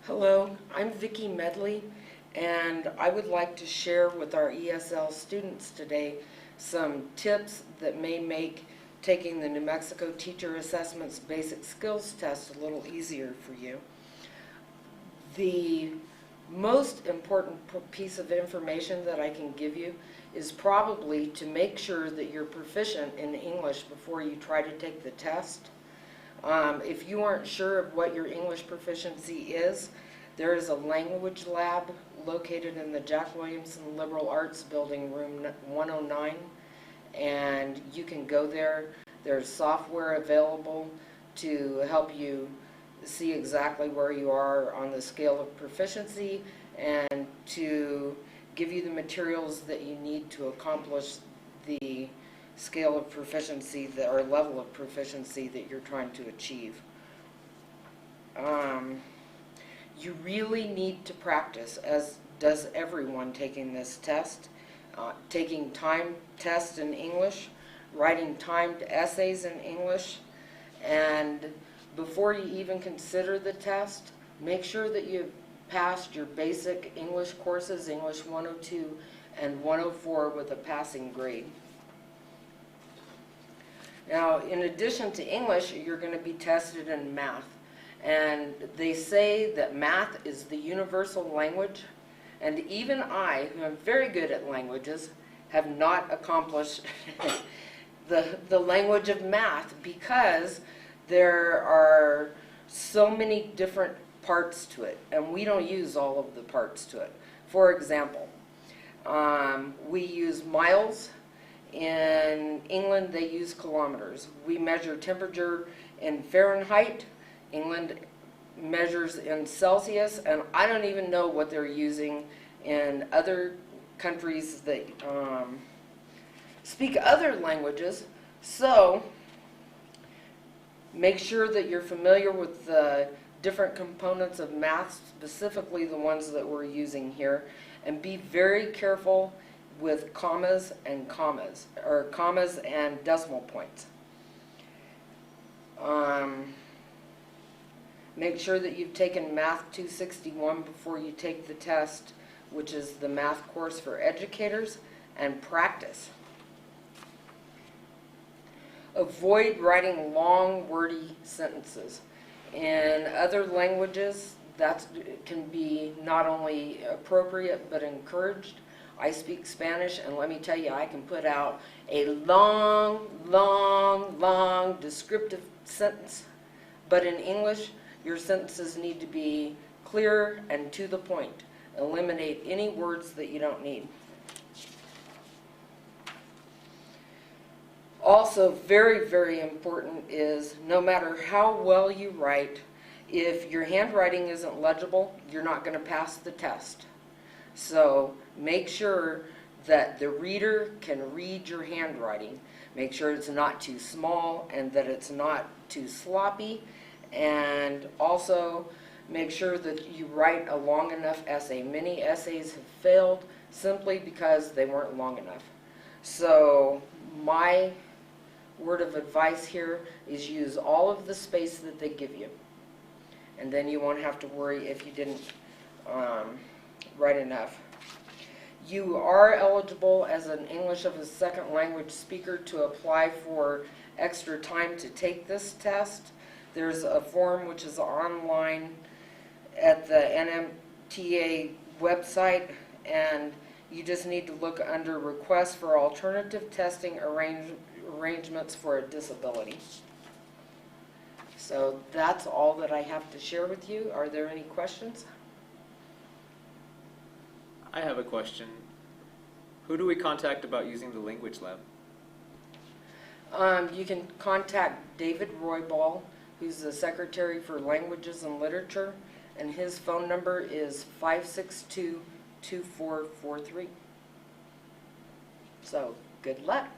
Hello, I'm Vicky Medley, and I would like to share with our ESL students today some tips that may make taking the New Mexico Teacher Assessment's Basic Skills Test a little easier for you. The most important piece of information that I can give you is probably to make sure that you're proficient in English before you try to take the test. If you aren't sure of what your English proficiency is, there is a language lab located in the Jack Williamson Liberal Arts Building, room 109, and you can go there. There's software available to help you see exactly where you are on the scale of proficiency and to give you the materials that you need to accomplish the scale of proficiency or level of proficiency that you're trying to achieve. You really need to practice, as does everyone taking this test, taking timed tests in English, writing timed essays in English, and before you even consider the test, make sure that you've passed your basic English courses, English 102 and 104, with a passing grade. Now, in addition to English, you're going to be tested in math. And they say that math is the universal language. And even I, who am very good at languages, have not accomplished the language of math because there are so many different parts to it, and we don't use all of the parts to it. For example, we use miles. In England, they use kilometers. We measure temperature in Fahrenheit. England measures in Celsius, and I don't even know what they're using in other countries that speak other languages. So make sure that you're familiar with the different components of math, specifically the ones that we're using here, and be very careful with commas and decimal points. Make sure that you've taken Math 261 before you take the test, which is the math course for educators, and practice. Avoid writing long, wordy sentences. In other languages, that can be not only appropriate but encouraged. I speak Spanish, and let me tell you, I can put out a long, long, long descriptive sentence. But in English, your sentences need to be clear and to the point. Eliminate any words that you don't need. Also, very, very important is no matter how well you write, if your handwriting isn't legible, you're not going to pass the test. So make sure that the reader can read your handwriting. Make sure it's not too small and that it's not too sloppy. And also make sure that you write a long enough essay. Many essays have failed simply because they weren't long enough. So my word of advice here is use all of the space that they give you. And then you won't have to worry if you didn't write enough. You are eligible as an English as a second language speaker to apply for extra time to take this test. There's a form which is online at the NMTA website, and you just need to look under Request for Alternative Testing Arrangements for a Disability. So that's all that I have to share with you. Are there any questions? I have a question. Who do we contact about using the language lab? You can contact David Roybal, who's the Secretary for Languages and Literature, and his phone number is 562-2443. So, good luck.